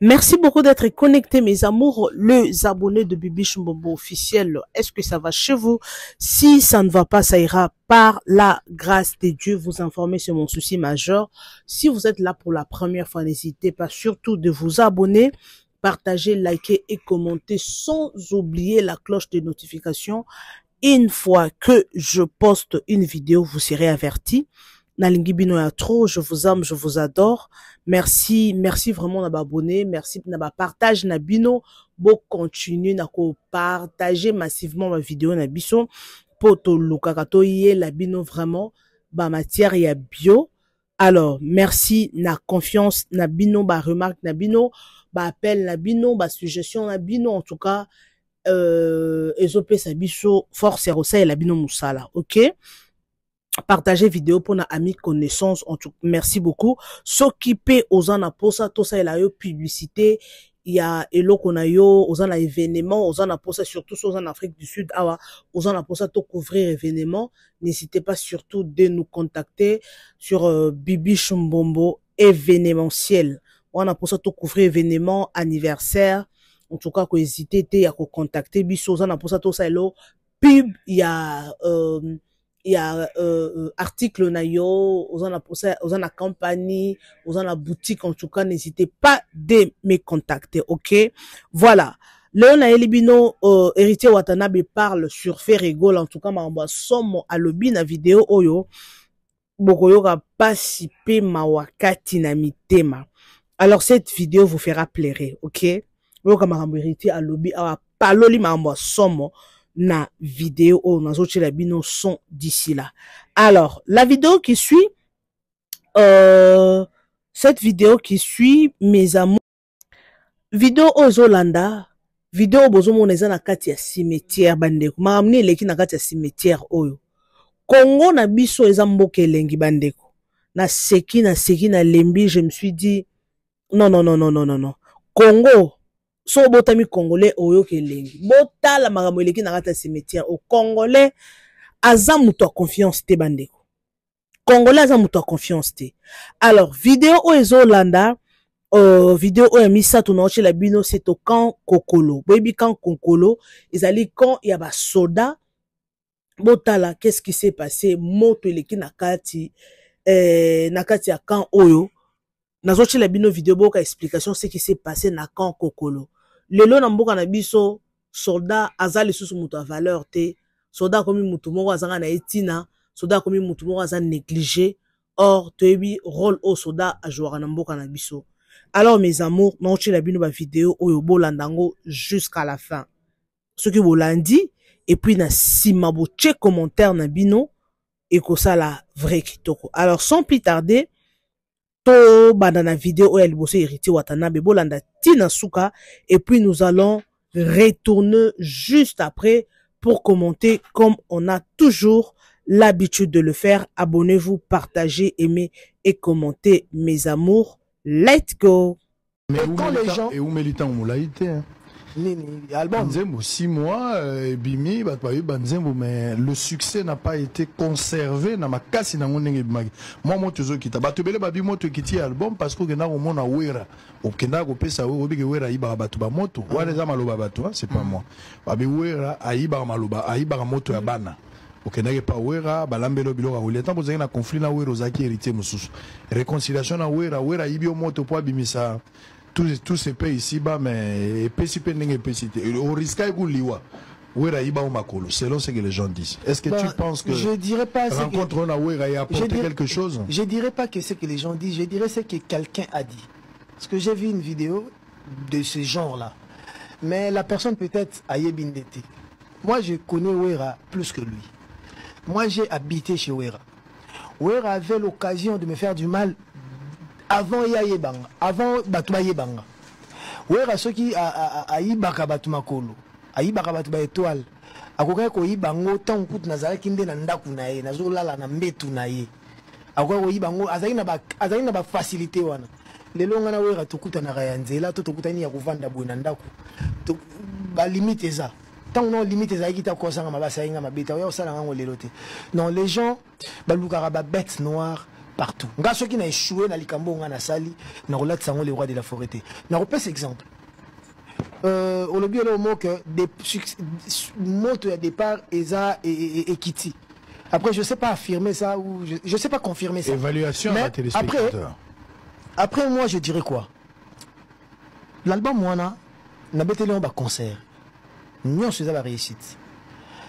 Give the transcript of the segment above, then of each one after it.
Merci beaucoup d'être connectés, mes amours, les abonnés de Bibi Chumbombo officiel. Est-ce que ça va chez vous? Si ça ne va pas, ça ira par la grâce de Dieu. Vous informer sur mon souci majeur. Si vous êtes là pour la première fois, n'hésitez pas surtout de vous abonner, partager, liker et commenter sans oublier la cloche de notification. Une fois que je poste une vidéo, vous serez averti. Nalingi bino ya trop, je vous aime, je vous adore. Merci vraiment na abonné, merci na partage na bino, bo continuer na ko partager massivement ma vidéo na biso poto lukaka to ye la bino vraiment ba matière ya bio. Alors, merci na confiance na bino, ba remarque na bino, ba appel na bino, ba suggestion na bino, en tout cas ezope sa biso force rosa et la bino musala, OK? Partager vidéo pour na amis connaissance en tout merci beaucoup s'occuper aux en posa tout ça il a eu publicité il y a eloko na yo aux en événement aux en posa surtout aux en Afrique du Sud awa aux en posa to couvrir événement n'hésitez pas surtout de nous contacter sur Bibi Chumbombo événementiel on a posa to couvrir événement anniversaire en tout cas ko hésiter à contacter biso aux en posa tout ça pub il y a article na yo aux en compagnie aux en boutique en tout cas n'hésitez pas de me contacter, OK? Voilà, Léona Elibino héritier Watanabe parle sur fait rigole en tout cas ma somme à lobby na vidéo oyo bokoyoka pasipe mawakati na mitema. Alors cette vidéo vous fera plaire, OK? Bokoyoka makambo héritier à lobby awa paloli ma somme na vidéo oh nazoche la bino son d'ici là. Alors la vidéo qui suit cette vidéo qui suit mes amours vidéo ozolanda vidéo bozomo neza na kati ya cimetière bandeko maamni eleki na kati ya cimetière oyo Congo na biso eza mboka elengi bandeko na seki na lembi je me suis dit non Congo so botami congolais oyo kelengi botala makambo eleki na kati ya cimetière au congolais aza muto a confiance te bandeko congolais aza muto a confiance te. Alors vidéo o ezolanda vidéo o ya misato na ochela bino c'est au camp Kokolo boyebi camp Kokolo ezali camp ya ba soda botala qu'est-ce qui s'est passé moto eleki na kati ya camp oyo nazochela bino vidéo boka explication ce qui s'est passé na camp Kokolo. Lelo na mboka na biso soldat azali susu muto a valeur te soldat komi mutu moko azanga na etina soldat komi mutu moko aza négligé or toyebi rôle au soldat a jouer na mboka na biso. Alors mes amours naochela bino ba vidéo oyo bolandango jusqu'à la fin ce que bolandi et puis na sima bo check commentaire na bino et ko ça la vrai kitoko. Alors sans plus tarder to bandana vidéo oya liboso héritier Watanabe bolanda tina suka et puis nous allons retourner juste après pour commenter comme on a toujours l'habitude de le faire. Abonnez-vous, partagez, aimez et commentez mes amours. Let's go. Mais quand les gens et où militant moulaïté Banzembo 6 mois bimi Banzembo mais le succès n'a pas été conservé na makasi na ngonenge bimaki moi tozo kita batobele babi moto kiti album parce que na omona wera okenda ko pesa obi ke wera iba batu ba moto wana za maloba batu c'est pas moi babi wera aiba maloba aiba moto ya bana okenda ke pa wera balambelo biloko ole tant bozanga na conflit na wera ozaki héritier mususu réconciliation na wera ibio moto po bimisa tous ces pays ici-bas, mais au risque selon ce que les gens disent. Est-ce que tu penses que je dirais pas rencontre a apporté quelque chose? Je dirais pas que ce que les gens disent, je dirais ce que quelqu'un a dit. Parce que j'ai vu une vidéo de ce genre-là. Mais la personne peut-être a yébindété. Moi, je connais Wera plus que lui. Moi, j'ai habité chez Wera. Wera avait l'occasion de me faire du mal avant Yayebanga, avant Batouba Yebanga. Wera ceux qui a Ibaka Batumakolo, a Ibaka Batuba étoile, a quoi qu'on Ibango, tant que Nazara Kinde Nandakunae, Nazola Nambetunae, a quoi Ibango, Azaina ba facilité wana. Les longs na Wera Tokuta Narayanzela, Tokutani à Rovanda Bunandaku, ba limite ça. Tant non limite ça qui t'a causé ma basaïna ma bêta, ouais, ça n'a rien. Non, les gens, Baloukaraba bête noire. partout. Nga ceux qui n'a échoué dans likambo nga na sali na relate sango les rois de la forêt. Na repère exemple. Au lobby le mot que des mots de départ Eza et Kitty. Après je sais pas affirmer ça ou je sais pas confirmer ça. Évaluation à téléspectateur. Après moi je dirais quoi? L'album Moana n'a pas été un concert. Nous sommes à réussite.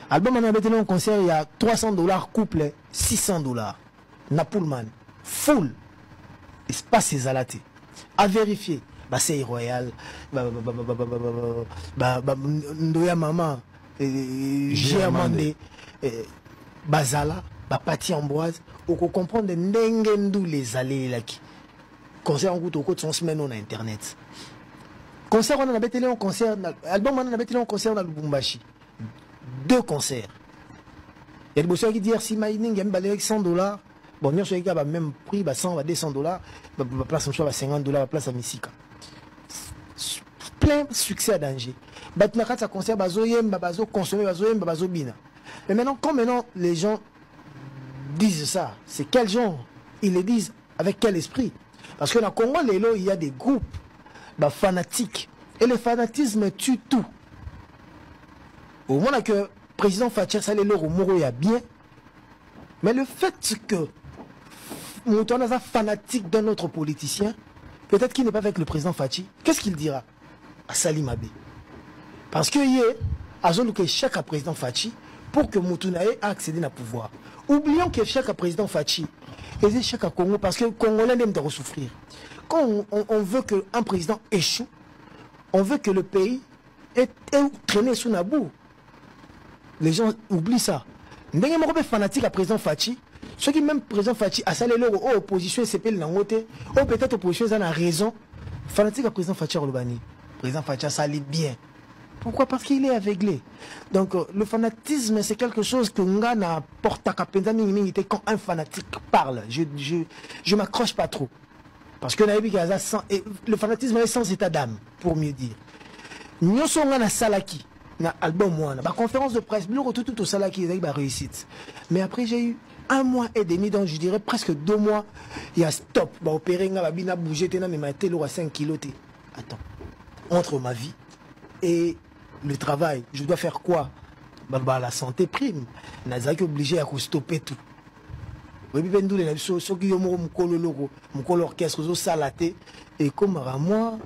L'album Moana n'a pas été un concert, il y a $300 couple, $600. Napoulman, full. Espace et zalaté. À vérifier. C'est Royal, Ndoya Maman, Géamandé, Bazala, Pati Ambroise, on comprend de Nengendou les allées là qui. Concert en route au côté de son semaine on a internet. Concert on a bêté un concert, album on a bêté un concert dans Lubumbashi. 2 concerts. Il y a des bosseurs qui disent si Mining aime baler avec $100. Bon, nous sommes à même prix, $100 à $200, place en choix à $50, place à Missika. Plein succès à danger. Batnakat ça concert bazoyem, bazo consommer bazoyem, bazo bina. Mais maintenant, quand maintenant les gens disent ça, c'est quel genre? Ils le disent avec quel esprit? Parce que dans le Congo, il y a des groupes fanatiques. Et le fanatisme tue tout. Au moment que le président Fatia Salelo au Moro, il y a bien. Mais le fait que nous sommes fanatique d'un autre politicien, peut-être qu'il n'est pas avec le président Fachi, qu'est-ce qu'il dira à Salim Abé? Parce que hier, à chaque président Fachi, pour que Moutunae accède au pouvoir. Oublions que chaque président Fachi et chaque Congo, parce que les Congolais n'aiment pas souffrir. Quand on veut qu'un président échoue, on veut que le pays est traîné sous Nabou. Les gens oublient ça. Nous sommes fanatiques à président Fachi. Ceux qui même président Fachi a salé leur opposition s'appelle Nangote, ou peut-être opposition a raison. Fanatique à président Fachi Rolobani. Président Fachi a salé bien. Pourquoi? Parce qu'il est aveuglé. Donc le fanatisme c'est quelque chose que nous n'apporte qu'à quand un fanatique parle. Je m'accroche pas trop. Parce que le fanatisme est sans état d'âme, pour mieux dire. Nous sommes dans la salaki, dans l'album Moana, la conférence de presse, nous tout au salaki, il y a réussite. Mais après j'ai eu 1 mois et demi, donc je dirais presque 2 mois, il y a stop, opérer, il a bougé, mais ma télé à 5 kilos. Attends, entre ma vie et le travail, je dois faire quoi? La santé prime. Je suis obligé à stopper tout. Et comme moi,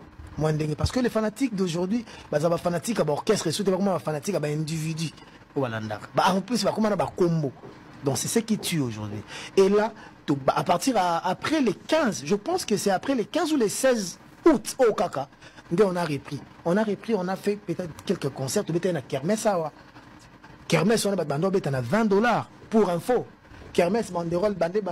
parce que les fanatiques d'aujourd'hui, les fanatiques à l'orchestre et surtout les fanatiques à l'individu. En plus, combo. Donc c'est ce qui tue aujourd'hui. Et là, à partir après les 15, je pense que c'est après les 15 ou les 16 août au Kaka, on a repris. On a fait peut-être quelques concerts, on a Kermesse. Kermesse, on a $20 pour info. Kermesse, banderole, bandé, tout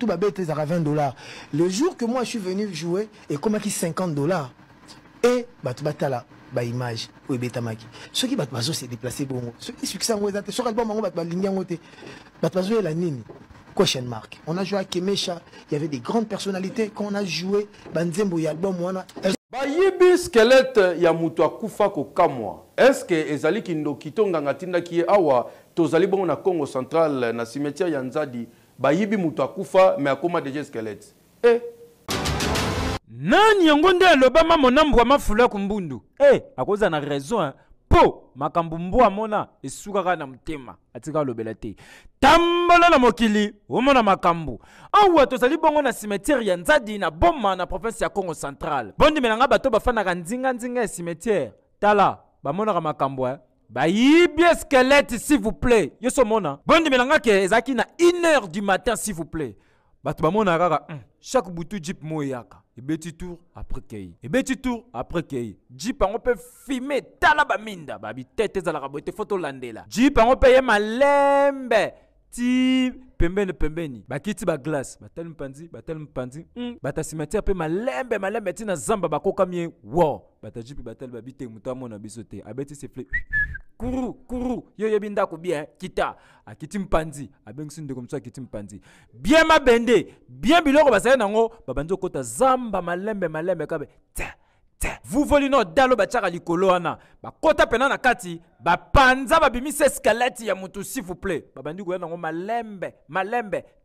à $20. Le jour que moi je suis venu jouer, et comme il $50, et là, image, ou betamaki. Ceux qui se déplacés, bon, ceux qui succès en Ouest, sur l'album, on va la nini. Question mark. On a joué à Kemesha, il y avait des grandes personnalités. Quand on a joué, Banzembo et album, Bayibi squelette ya mutu akufa ko kamwa. Est-ce que ezali kindo kitonga ngatinda ki awa tozali bongo na Congo central na cimetière ya Nzadi bayibi mutu akufa mais akoma déjà squelette. Nani yango nde alobama monambu wa mafula kumbundu? Akoza na raison po makambu mbwa mona esukaka na mtema atika lobela te. Tambola na mokili omona makambu. Awa tozali bongo na cimetière ya Nzadi na Boma na province ya Congo central. Bondi melanga bato bafana ka nzinga cimetière. Tala bamona makambu bayibi squelette s'il vous plaît. Yoso mona. Bondi melanga ke ezaki na 1h du matin s'il vous plaît. Bato bamona kaka chaque boutou jeep moyaka. Et petit tour après kei. Et petit tour après kei. Jeep on peut filmer tala baminda. Babi tete za la rabote photo landela. Jeep on peut y malembe. Ti pembeni. Bakiti ba glace. Batel mpanzi. Bata cimetière pe malembe tina zamba bakoka mie. Wow. Bata jeep batel babite mutamo na bisote. Abeti siffle. Kuru. Yo yebinda ko bien kita. Akiti mpanzi. Abengsi ndeko mtwa akiti mpanzi. Bien mabende. Bien biloko basaya nango. Babanzo kota zamba malembe kabe. Vous voulez no dalo bachaka likolo wana. Ba kota pena na kati, ba panza ba bimise skeleti ya mutu s'il vous plaît. Ba bandi ko yango malembe.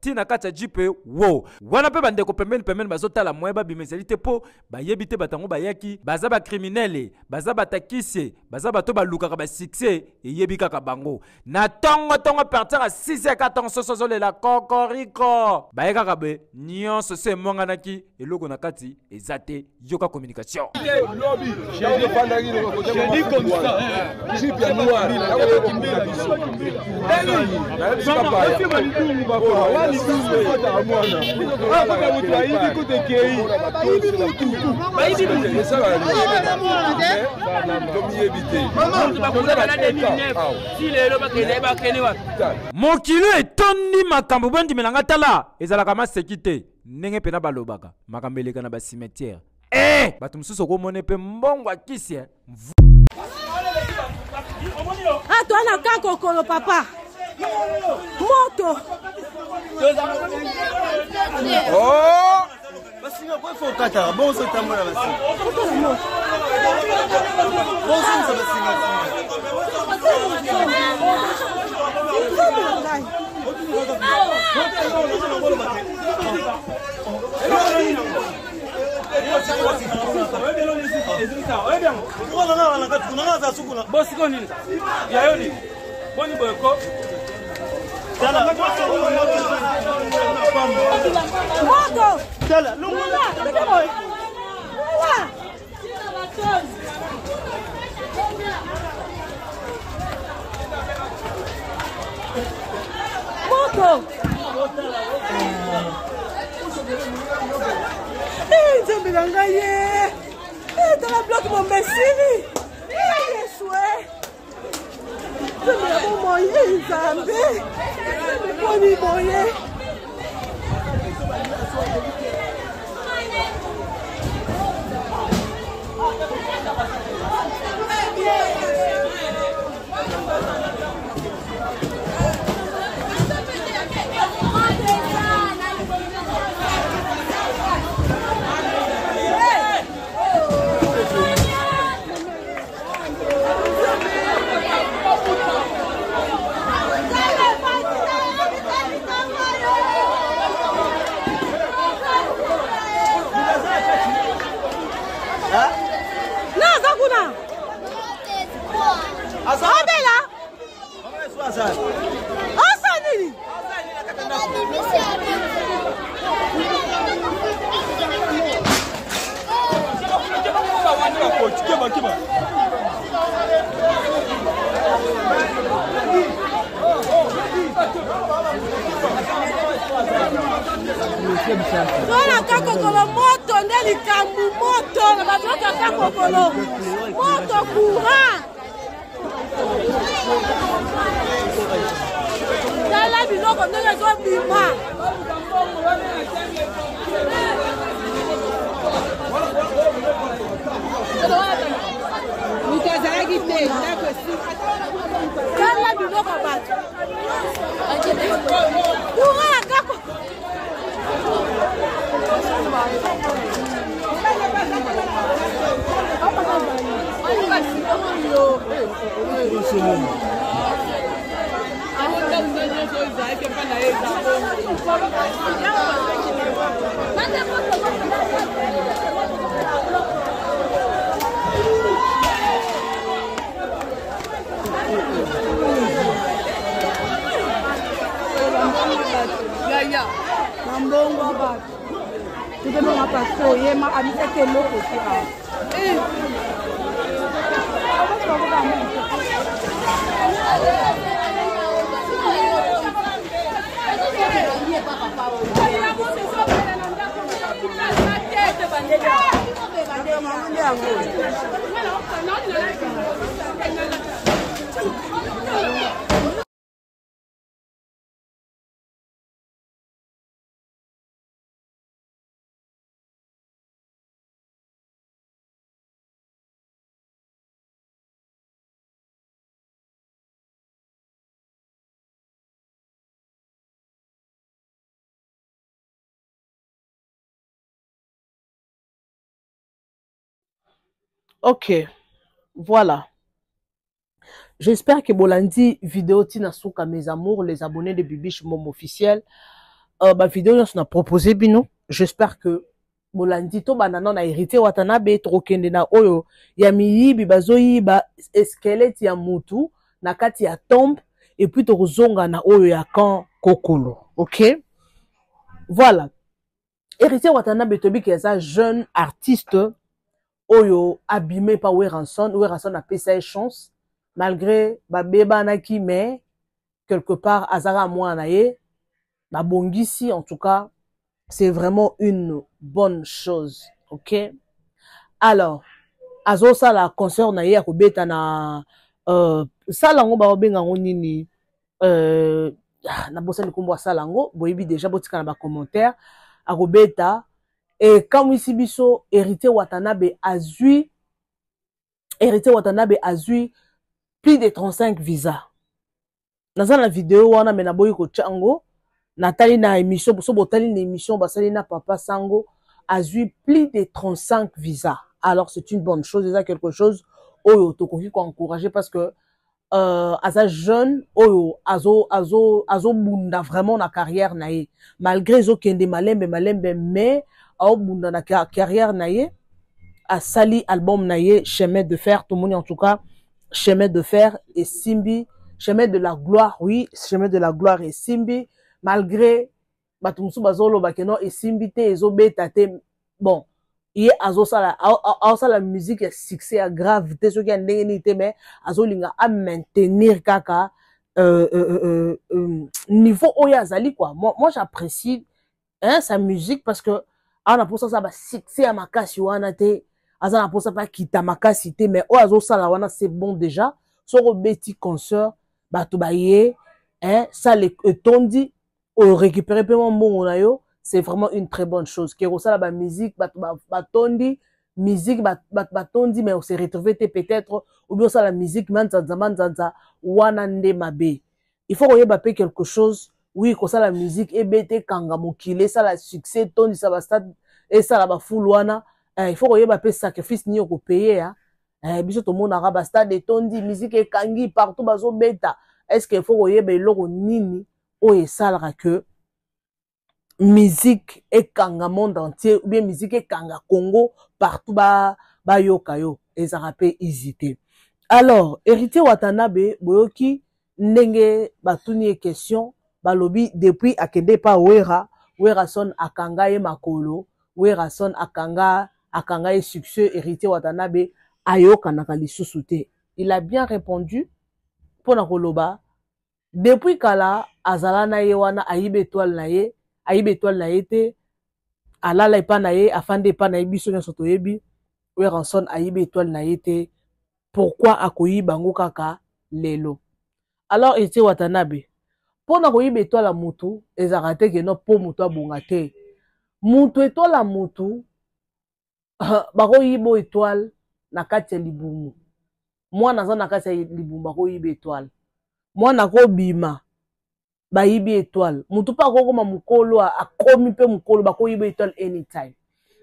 Tina kati jipe wo. Wana pe bande ko pembeni bazota la moeba bimeselite po ba yebite batango ba yaki, baza ba criminel, baza ba takisi, baza bato ba luka ka ba succès et yebika ka bango. Na tongo partir à 6 et 14 soso le la kokoriko. Ba yeka ka be nyonso se monga naki eloko na kati ezate yoka communication. J'ai dit comme ça. J'ai bien noir. Mon kilo est tondi makambo bondi melanga tala ezalaka masekite ndenge pena balobaka makambo eleka na ba cimetière. Bato mususu ko mone pe mbongo akisi toi na kakokolo papa moto oh basinga kwa faut kata bon ça tamona basinga bon ça dans la bloc mon messie. Voilà kakokolo moto ndeli kambu moto na bazoka kakokolo moto courant. Dala biloko ndenge zo bima. Mutazalaki te ndako si. Dala biloko bato. Courant kako. Mambongo ba. Tuko na pasto yema abiseke loko tia. Ok, voilà. J'espère que Bolandi vidéo tina souka mes amours, les abonnés de Bibiche Mom officiel. Bah vidéo nous a proposé bino. J'espère que Bolandi to banana na hérité Watanabe trokende na oyo ya miyibi bazoyi ba squelette ya mutu na kati ya tombe et puis to zonga na oyo ya kan kokolo. OK? Voilà. Hérité Watanabe tobi qui est un jeune artiste oyo abîmé par Weranson a payé sa chance malgré babeba naki mais quelque part azara moanaye na bongisi en tout cas c'est vraiment une bonne chose. OK? Alors azo sala concert na ye akobeta na sala ngo ba obenga ngo nini na bosani kombo sala ngo boyebi déjà botika na ba commentaire akobeta et comme ici biso Hérité Watanabe azui plus de 35 visas. Dans la vidéo wana mena boyi ko chango natali na émission so botali na émission basali na papa sango azui plus de 35 visas. Alors c'est une bonne chose, c'est quelque chose oyo tokoki ko encourager parce que asa jeune oyo azo bunda vraiment na carrière na ye malgré zo kende malembe mais au bunda na carrière na ye a sali album na ye chemin de fer tout le monde en tout cas chemin de fer et simbi chemin de la gloire oui chemin de la gloire et simbi malgré batumusu bazolo bakeno et simbi te ezobeta te bon ye azosala la musique ya succès ya grave te soki ya ndenge nini te mais azolinga a maintenir kaka niveau oyo azali quoi moi j'apprécie hein, sa musique parce que ana posa ça ba succès ya makasi wana te azana posa pas kita makasi te mais oyo azosala wana c'est bon déjà soko beti concert bato baye hein ça le tondi o récupérer paiement mbongo na yo c'est vraiment une très bonne chose. Kerosala ba musique, batondi, musique, batondi, mais on s'est retrouvé peut-être, ou bien ça la musique, manzanza, wanande mabe. Il faut qu'on y ait quelque chose, oui, comme ça la musique, et bête kanga mokile, ça la succès, tondi, ça va stade, et ça la ba full wana, il faut qu'on y ait sacrifice ni au payer, hein. Biso tout le monde a stade et tondi, musique et kangi, partout, bazo beta. Est-ce qu'il faut qu'on y ait l'oro nini, ou et ça que, musique et kanga monde entier ou bien musique et kanga Congo partout ba yoka yo ezarape hésiter. Alors Hérité Watanabe boyoki ndenge batuni question balobi depuis akende pa wera son akanga ye makolo wera son akanga ye succès Hérité Watanabe ayoka na lisusu te. Il a bien répondu pona koloba depuis kala azala na ye wana ayibe étoile na ye ayibe étoile na yete alala epa na ye afande epa na ye biso nyonso toyebi Weranson ayibe étoile na yete pourquoi akoyiba ngo kaka lelo. Alors Hérité Watanabe pona koyiba étoile mutu ezaka te ke no po mutu abonga te mutu étoile mutu bakoyiba étoile na kati ya libumu mwana aza na kati ya libumu bakoyiba étoile mwana kobima bayibi étoile mutu pa kokoma mukolo akomi pe mukolo bakoyiba étoile anytime.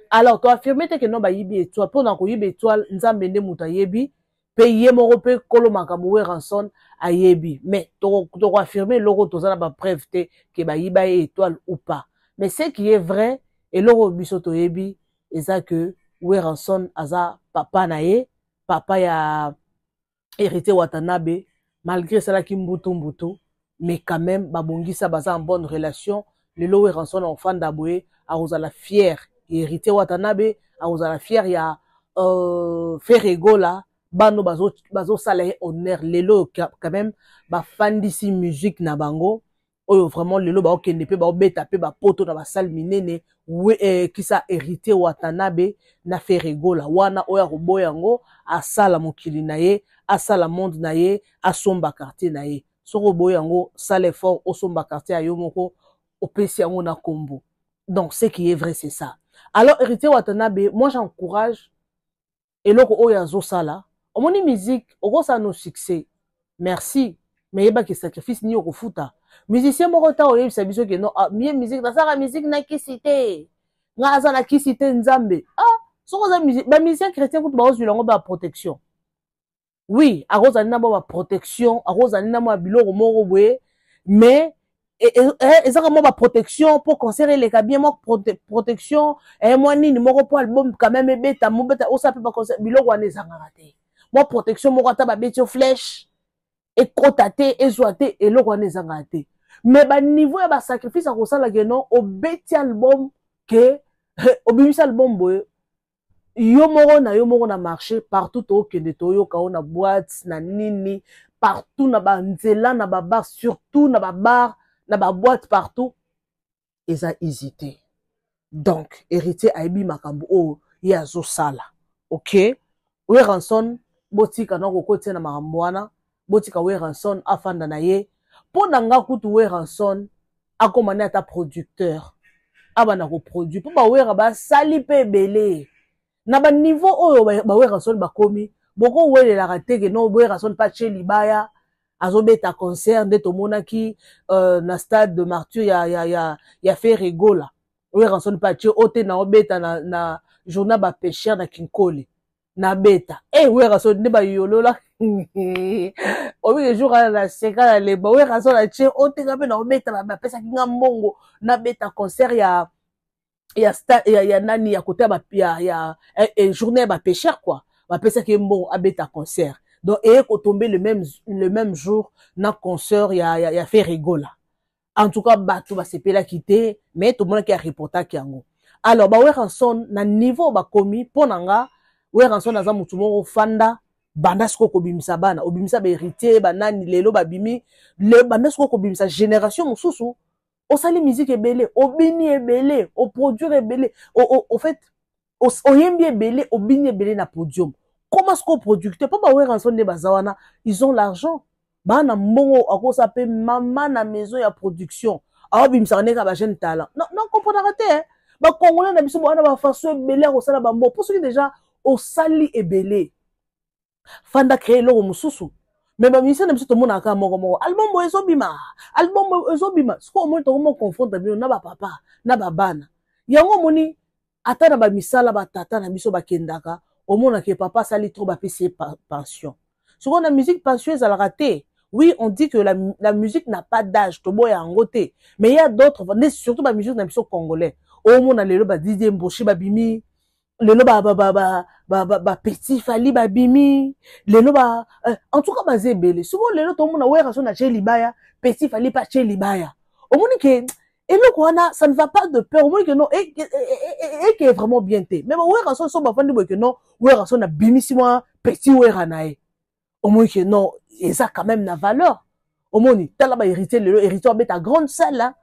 Alors to affirmer te que non bayibi étoile pona koyiba étoile nzambe nde mutu ayebi pe ye moko pe kolo makambo Weranson ayebi mais to affirmer loko tozana ba preuve te que bayiba étoile ou pas mais ce qui est vrai et loko biso toyebi eza que Weranson aza papa na ye papa ya Hérité Watanabe malgré cela ki mbutu mais quand même babongisa baza en bonne relation le lo Weranson enfant d'aboué a osala fier Hérité Watanabe a osala fier ya Ferregola bano bazo sala honneur lelo quand même ba fandisi musique na bango oyo vraiment lelo ba okende pe ba obeta pe ba poto na ba salle minene kisa Hérité Watanabe na Ferregola wana oya koboya ngo asala mokili na ye asala monde na ye asomba quartier na ye soko boya ngo sale fort osomba quartier ayo moko opesi yango na kombo. Donc ce qui est vrai c'est ça. Alors Hérité Watanabe moi j'encourage eloko oyo azo sala omoni musique okosa no succès merci mais yeba ke sacrifice ni okofuta musicien moko ta oyebisa biso ke no mie musique nasaka musique na kisite nga aza na kisite nzambe soko za musique ba musicien chrétien kutu ba ozulango ba protection. Oui, à cause d'anina ba protection, à cause d'anina ba biloko moko boye, mais exactement ba protection pour conserver les bien moi protection et moi ni moko pour album quand même beta mo beta o ça peut pas conserver biloko wana ezanga te. Moi protection moko ata ba betio flèche et kotate et zoate et loko wana ezanga te. Mais ba niveau ya ba sacrifice à kosala que non au beti album que au bimisa album boye yo moko na marché partout au kende to yo ka na boîte na nini partout na ba nzela na ba bar surtout na ba bar na ba boîte partout ils a hésité. Donc héritier aibi makambo o ya zo sala. OK? We ranson botika na kokotia na makambo wana botika we ranson afanda na ye pona nga kutu we ranson akomana ata producteur abana ko produit po ba wera ba sali pe belé na ba niveau oyo ba wera son ba komi boko wele la rateke no wera son pa che libaya azobeta concert de tomonaki na stade de Martyr ya fait rigola wera son pa che ote na obeta na journal ba pêcheur na Kinkole na beta wera son ne ba yolola obi jour la seka le ba wera son la che ote ngabe na obeta ba pesa kinga mbongo na beta concert ya nani ya côté ya journée ba pêcheur quoi ba pesa ki mbongo abeta concert donc et ko tomber le même jour na concert ya fait rigola en tout cas bato ba sepela kité mais tout le monde qui a reporté ki yango alors ba wera son na niveau ba komi ponanga wera son aza mutu moko fanda banda siko ko bimisa bana obimisa ba héritier banani lelo ba bimi le banda siko ko bimisa génération mususu au sali musique ebele au bini ebele au produire ebele au fait au yembi ebele au bini ebele na podium comment est-ce qu'on producteur pas ba wera son de bazawana ils ont l'argent bana mbongo akosa pe mama na maison ya production awa bimisa neka ba jeune talent non comprendre te hein ba congolais na biso bana ba façon ebele ko sala ba mbo pour ceux qui déjà au sali ebele fanda créer lo mususu mais ba musicien na biso to mona ka moko album ezobima siko mo to mo confronte bino na ba papa na ba bana yango moni ata na ba misala ba tata na biso ba kendaka au mona ke papa sali trop ba pc pension siko na musique pension ça la raté. Oui, on dit que la musique n'a pas d'âge, to boy yango te, mais il y a d'autres surtout ba musique na biso congolais au mona lelo ba Didier Mboshi ba bimi lelo ba petit fali ba bimi lelo ba en tout cas basé belé souvent lelo to mona wera son na che libaya petit fali pas che libaya au moni que et le quoi ça ne va pas de peur au moni que non et qui est vraiment bien té mais wera son ba fandi que non wera son na bimi si moi petit wera nae au moni que non et ça quand même na valeur au moni tala ba héritier lelo héritier ba ta grande salle là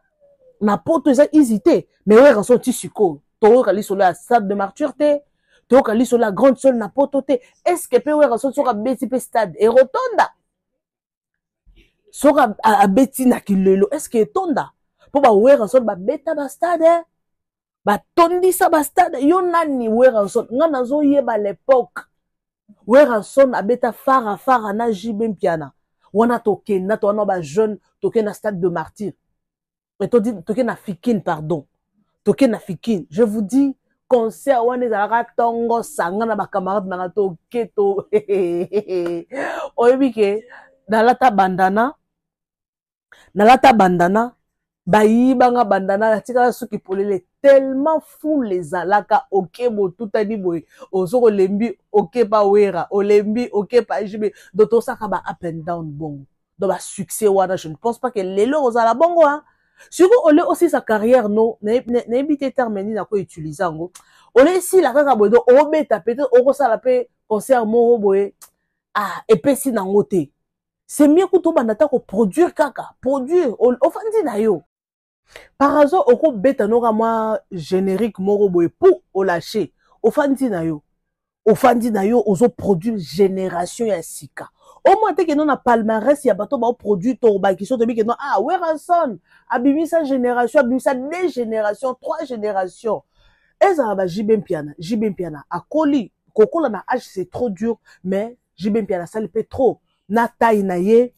na poto ça hésité mais wera son tisuko to kali sur la stade de Martyr te to kali sur la grande salle na poto te est-ce que pe wera son sur beti pe stade et rotonda sur a beti na kilelo est-ce que tonda po ba wera son ba beta ba stade ba tondi sa ba stade yo nani wera son ngana zo yeba l'époque wera son a beta fara na JB Mpiana wana toke na to na ba jeune toke na stade de Martyr et to dit toke na Fikine pardon toke na Fikine je vous dis concert wana ezalaka tongo sanga na ba camarade na to keto oyebi ke nalata bandana bayibanga bandana tika soki polele tellement fou les alaka okebo tutani boy ozoko lembi okepa wera olembi okepa jibe doto saka ba up and down bongo do ba succès wana je ne pense pas que lelo ozala bongo hein. Surtout, on a aussi sa carrière, non, n'habite terminé, n'a pas utilisé, en gros. On a ici, la caca, boy, on met ta peut-être, on ça la paix, concert, mon boy, et puis si n'a ngoté. C'est mieux que tout banata qu'on produire caca, produire, on fait na yo. Par hasard, on peut bête un moi générique, mon boy, pour on lâcher, on fait na yo. On fait na yo, on produire génération ya sika. Au moins, que non, na palmarès, il y a bateau, ba produit, torba, qui sont de que non, Weranson, abimisa génération, abimisa 2 générations, 3 générations. Et ça va, JB Mpiana, a coli, kokola na âge, c'est trop dur, mais JB Mpiana, ça le fait trop. Na taille na ye,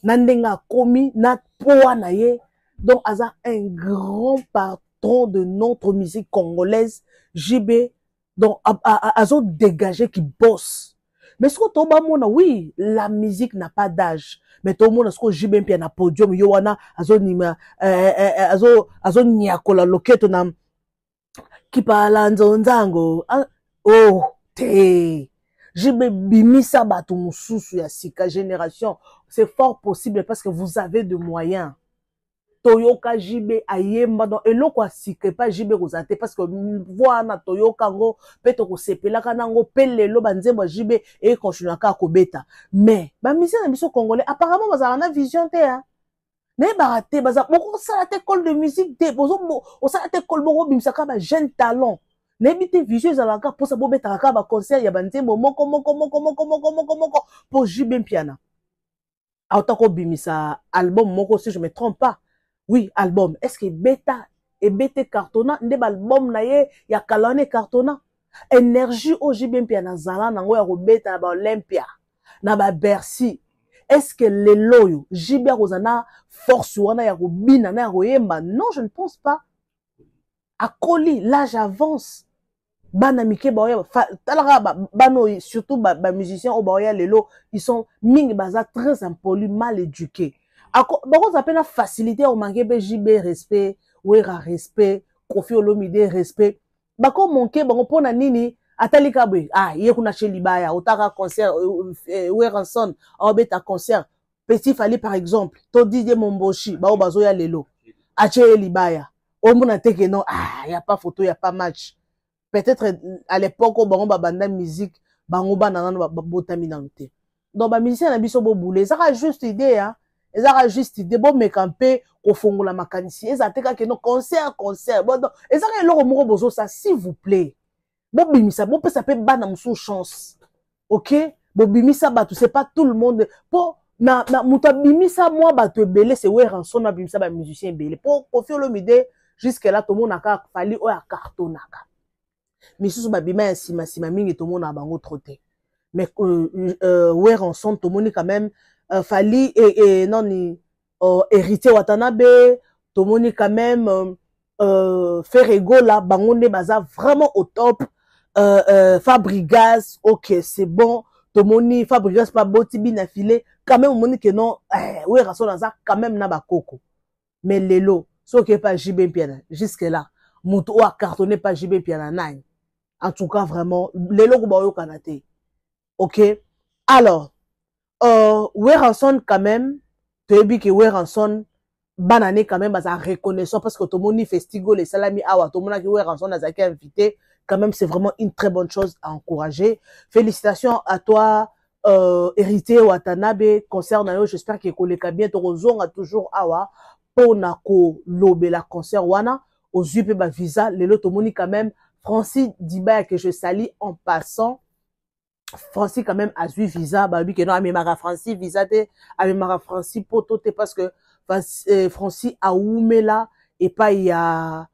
na ndenga komi, na poa na ye. Donc, aza un grand patron de notre musique congolaise, JB Donc, azo dégagé qui bosse. Mais ce que tu as oui, la musique n'a pas d'âge. Mais tout le monde, ce que j'ai bien un podium, yowana, azo niakola loketo na qui parle nzonzango. Oh, te. J'ai bimisa batu mususu ya sika génération. C'est fort possible parce que vous avez de moyens. Toyoka jibe ayemba donc eloko asike pas jibe kozate parce que wana toyoka ngo peto ko sepelaka nango pelelo banzembo jibe et continue ka kobeta mais ba misien na biso congolais apparemment bazala na vision te hein ne barate baza boko sala te école de musique te bozo o sala te école boko bimisaka ba jeune talent ne bité vision zalaka pour ça bobeta ka ba concert ya banzembo moko pour jibe piana autant ko bimisa album moko si je me trompe pas. Oui, album. Est-ce que bêta et bêta cartona, ndeba album na ye ya kalane cartona. Énergie au JBMP na zala nango ya bêta na ba Olympia, na ba Bercy. Est-ce que les loyo JB Rosana force wana ya bina na yemba? Non, je ne pense pas. À Koli, l'âge avance. Bana mike ba ya talara bano surtout ba musiciens au ba ya lelo, ils sont ming baza très impolis, mal éduqués. Bon, ça appelle facilité au manquer JB respect, Wera respect, Kofi Olomide respect. Bako manquer bon pour na nini atali kabwe ye kuna chez Libaya otaka concert Weranson au beta concert Petit Fali par exemple to Didier Momboshi ba bazo ya lelo ache Libaya au mona teke non y a pas photo y a pas match peut-être à l'époque au bango ba banda musique bango banana ba botami na nte donc ba musicien na biso bo boulé ça a juste idée hein. Ils ont juste des bons mécampés au fond de la mécanicien. Ils ont dit que non concert. Bon, ils ont leur mot besoin ça, s'il vous plaît. Bon bimisa, bon peut ça peut ban dans son chance. Ok? Bon bimisa bah tu sais pas tout le monde. Pour na muta bimisa moi bah tu belé c'est ouais rançon na bimisa bah musicien belé. Pour Kofi Olomide jusque là tout le monde a fallu au à cartonaka. Mais sous bah bima sima mingi tout le monde a bango trotté. Mais ouais rançon tout le monde quand même Fali et non ni hérité Watanabe Tomoni quand même Ferrego là bangonde baza vraiment au top Fabregas ok c'est bon Tomoni Fabregas pas botibi na filé quand même moni que non ouais rason ça quand même na bakoko mais lelo so que pas JB Piana jusque là muto a cartonné pas JB Piana 9 en tout cas vraiment lelo ko ba yo kanate ok alors Weranson quand même, tu as vu que Weranson, banane quand même, ça reconnaissant parce que tout le monde festigo les salami awa, tout le monde qui Weranson a été invité, quand même c'est vraiment une très bonne chose à encourager. Félicitations à toi, hérité Watanabe, concernant j'espère que koleka bien, ton zone a toujours awa, pour nako lobe la concert wana, aux UP ba visa, les lots tout le monde quand même, Francis Dibaya que je salue en passant. Francis quand même a eu visa bah lui que non amemara Francis visa te amemara Francis poto te parce que Francis a oumela et pas il y a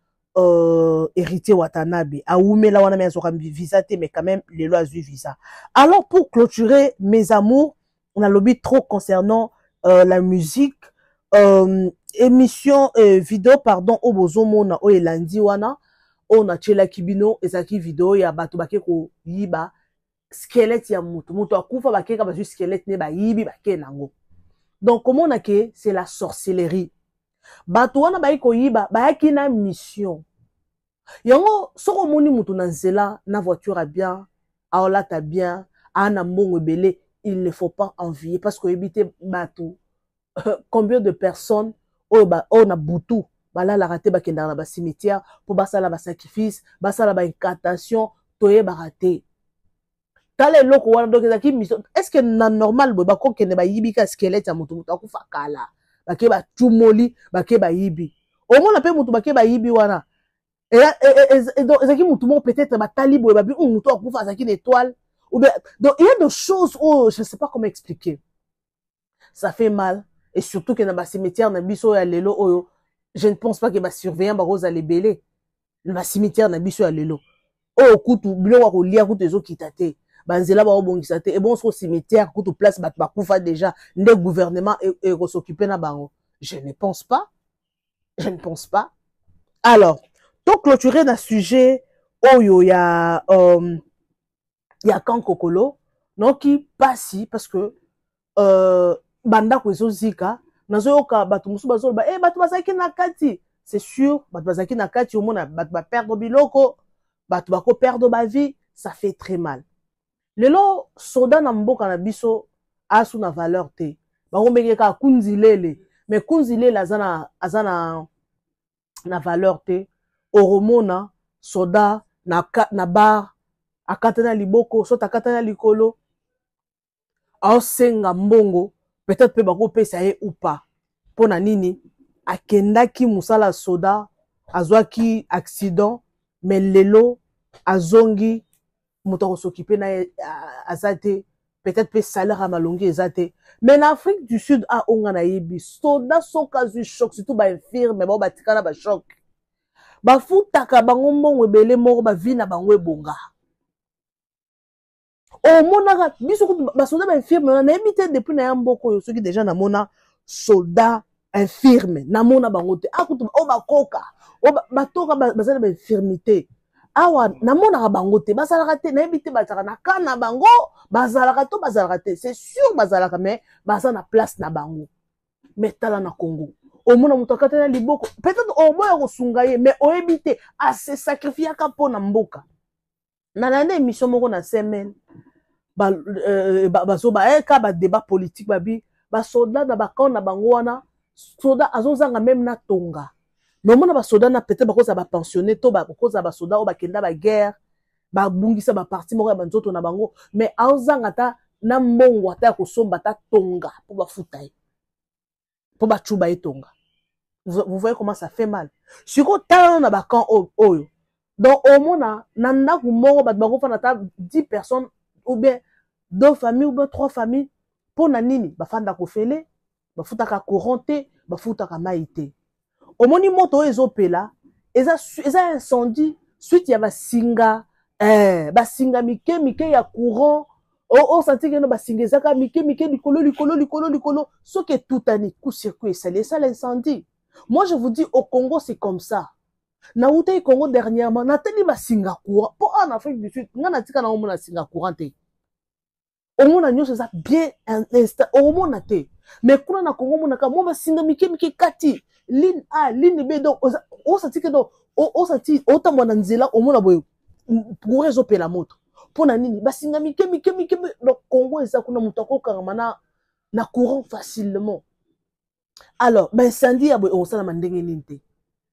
hérité Watanabe a oumela wana mais azoka visa te mais quand même les lois a eu visa. Alors pour clôturer mes amours on a lobby trop concernant la musique émission vidéo pardon au bozomona o elandi wana on a chela kibino ezaki vidéo ya bato bakeko yiba squelette ya mutu akufa bakeka bazu squelette ne ba yibi bake nango. Donc comment on a que c'est la sorcellerie. Bato wana ba iko yiba ba yaki na mission. Yango soko moni mutu na nzela na voiture a bien, aolata bien, ana mbongo belé, il ne faut pas envier parce que éviter bato combien de personnes on a butu bala la raté bakenda na ba cimetière pour basala ba sacrifice, basala ba incantation, toye ba raté. Est-ce que na normal ba ko kene ba yibi ka squelette ya mutu akufa kala bake ba tumoli bake ba yibi au moins pe mutu bake ba yibi wana et donc ezaki mutu mo peut-être ba talibo ba bi mutu akufa zaki une étoile ou bien donc il y a des choses où je ne sais pas comment expliquer ça fait mal et surtout que na ba cimetière na biso ya lelo oyo je ne pense pas que ba surveillant ba rose les belé le cimetière na biso ya lelo oh kutu bilo wa ko lia kutu ezo kitate banzela ba obongisa te et bon so cimetière kutu place bat bakufa déjà le gouvernement et s'occuper na bango je ne pense pas alors donc clôturer na sujet oyo ya Kankokolo noki pasi parce que banda ko ezozika nazoyoka bato musu bazoloba bato bazaki na kati c'est sûr bato bazaki na kati omona bato ba perdre biloko bato bako perdre ba vie ça fait très mal lelo soda na mboka na biso asu na valeur te bakombekeka kunzilele mais kunzilele azana na valeur te oromona soda na bar akatana liboko sota akatana likolo aosenga mbongo peut-être pe bakopesa ye ou pas pona nini akendaki musala soda azwaki accident mais lelo azongi moto akosokipe na azate peut-être pe salaire à malongi ezate mais en Afrique du Sud a onga na yebi soda soka zu choc surtout ba infirme ba batikana ba choc ba futaka bango mbongo ebele moko ba vie na bango ebonga o mona biso ba soda ba infirme na ebité depuis na yamboko yo soki déjà na mona soda infirme na mona bango te akutu o bakoka o batoka bazala ba infirmité awa na mona bango te bazalaka te na ebité bazalaka na kana bango bazalaka to bazalaka te c'est sûr bazalaka mais baza na place na bango mais tala na Congo au mona muto akatana liboko peut-être au moya ko sungaye mais o ebité a se sacrifier ka pona mboka na nane émission moko na semaine bazoba ka ba débat politique babi ba soldat na bakon na bango wana soda azozanga même na tonga mais mona ba soda na peut-être bakoza ba pensionné to bakoza ba soda o bakenda ba guerre ba bungisa ba parti moko ya banzoto na bango mais azanga ta na mbongo ata ko somba ta tonga pour ba futai pour ba chuba etonga vous voyez comment ça fait mal siko tala na ba camp oyo donc au mona na ndaku moko ba bako fana ta 10 personnes ou bien 2 familles ou bien 3 familles pour na nini ba fanda ko fele ba futaka couronté ba futaka maïté omoni moto ezopela eza incendie suite ya basinga basinga mike ya courant o senti que no basinga ezaka mike likolo soki tutani coup circuit ça l'incendie. Moi je vous dis au Congo c'est comme ça na uta Congo dernièrement na teli basinga courant pour en Afrique du Sud ngana tika na omona singa courant te omona nyonso ça bien instant omona te mais kuna na Congo mona ka mo basinga mike kati ligne A ligne B donc o senti que donc o senti autant na nzela omona boyo pour résoudre la moto pour na nini basinga mike donc Congo eza kuna muto akokanga na courant facilement alors ben incendie ya boyo osala mandenge ninte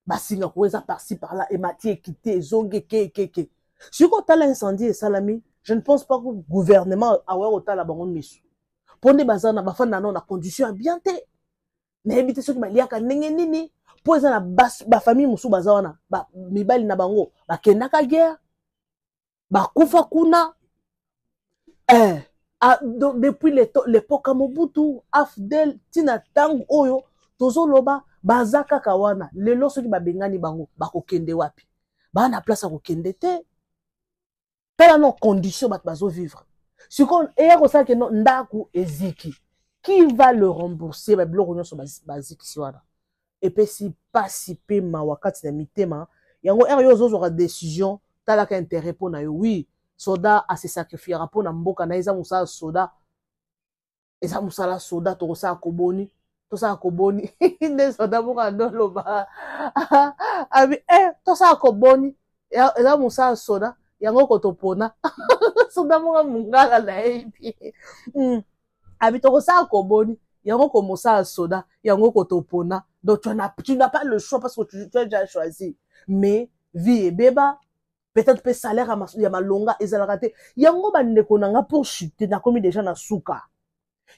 basinga ko eza par-ci par-là et matière quitté zonge ke si ko tala incendie et salami je ne pense pas que le gouvernement a otala bango misu pone bazana bafana na condition bien te na ebité soki baliaka ndenge nini po eza na ba famille musu bazawana ba mibali na bango bakendaka guerre bakufa kuna depuis l'époque à Mobutu Afdel tina tangu oyo tozoloba bazaka kawana lelo soki babengani bango bakokende wapi bana place akokende te tala no condition bat bazo vivre siko eyako ça que no ndaku eziki qui va le rembourser ba biloko nyonso baziki siwana et puis si pas si pema wakati na mitema yango yo zozora décision tala ka intérêt pour na yo oui soda a se sacrifiera pour na mboka na eza musala soda to sa koboni ne soda boka ndolo ba abi to sa koboni eza musala soda yango kotopona soda boka mungala na ebi abi to sa koboni yango ko musala soda yango kotopona donc tu n'as pas le choix parce que tu as déjà choisi mais vie et beba peut-être pe salaire ya malonga ezalaka te yango bandeko nanga pour chuter na komi déjà na suka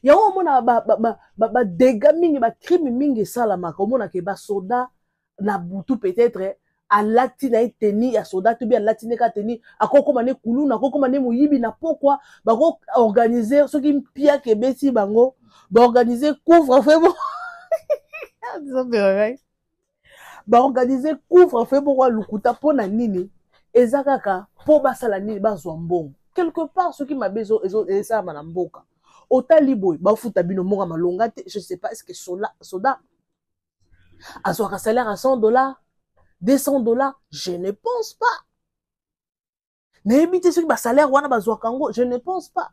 yango mona ba dégâts mingi ba crime mingi esalamaka omona ke ba soda na butu peut-être alati na eteni ya soda to bien alati ne ka teni akokoma ne kuluna akokoma ne moyibi na pourquoi bako organiser soki mpia ke besi bango ba organiser couvre-feu ba organiser couvre-feu pour lukuta pona nini ezakaka po basala nini bazwa mbongo quelque part ce qui m'a besoin eza manamboka otali boy ba futa bino monga malonga te je sais pas est-ce que soda azwaka salaire à $100 $200 je ne pense pas Mais éviter ceux qui salaire wana bazwa kango, je ne pense pas.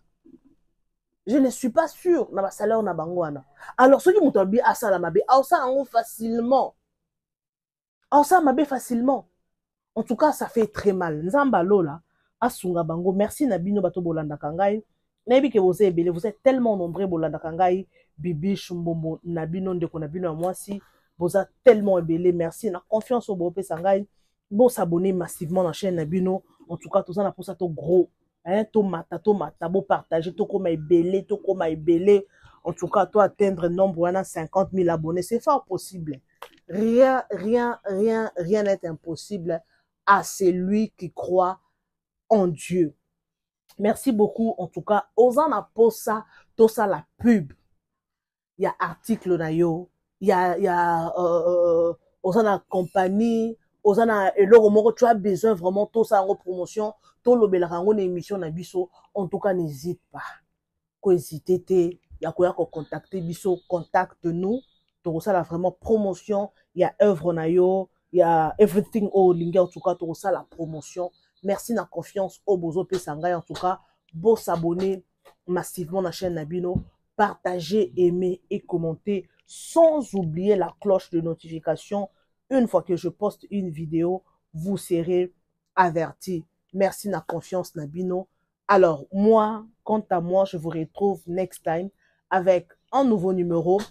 Je ne suis pas sûr na ba salaire na bango wana. Alors ceux qui m'ont dit à ça la mabe, à ça facilement. À ça mabe facilement. En tout cas, ça fait très mal. Nzamba lola asunga bango. Merci Nabino bato bolanda kangai. Nabi que vous êtes tellement nombreux bolanda kangai, Bibi Shumbomo Nabino ndeko Nabino à moi si vous êtes tellement ébélé. Merci na confiance au Bopé Sangai. Bon s'abonner massivement dans la chaîne Nabino. En tout cas, tout ça n'a pas ça tout gros. Hein, to mata, beau partager, to comme ébélé, to comme ébélé. En tout cas, toi atteindre nombre 50 000 abonnés, c'est fort possible. Rien n'est impossible à celui qui croit en Dieu. Merci beaucoup. En tout cas, osant a posa, tout ça la pub. Il y a article na yo, il y a osant la compagnie, osant a eloro tu as besoin vraiment tout ça en promotion, tout le bel rango émission na biso. En tout cas, n'hésite pas. Ko hésiter te, ya ko contacter biso, contacte-nous. Tout ça la vraiment promotion, il y a œuvre na yo, il y a everything au lingue en tout cas tout ça la promotion. Merci na confiance au Bozo Pesangay en tout cas, beau s'abonner massivement à la chaîne Nabino, partager, aimer et commenter sans oublier la cloche de notification. Une fois que je poste une vidéo, vous serez avertis. Merci na confiance Nabino. Alors moi, quant à moi, je vous retrouve next time avec un nouveau numéro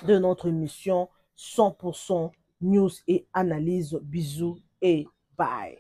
de notre émission 100% news et analyse. Bisous et bye.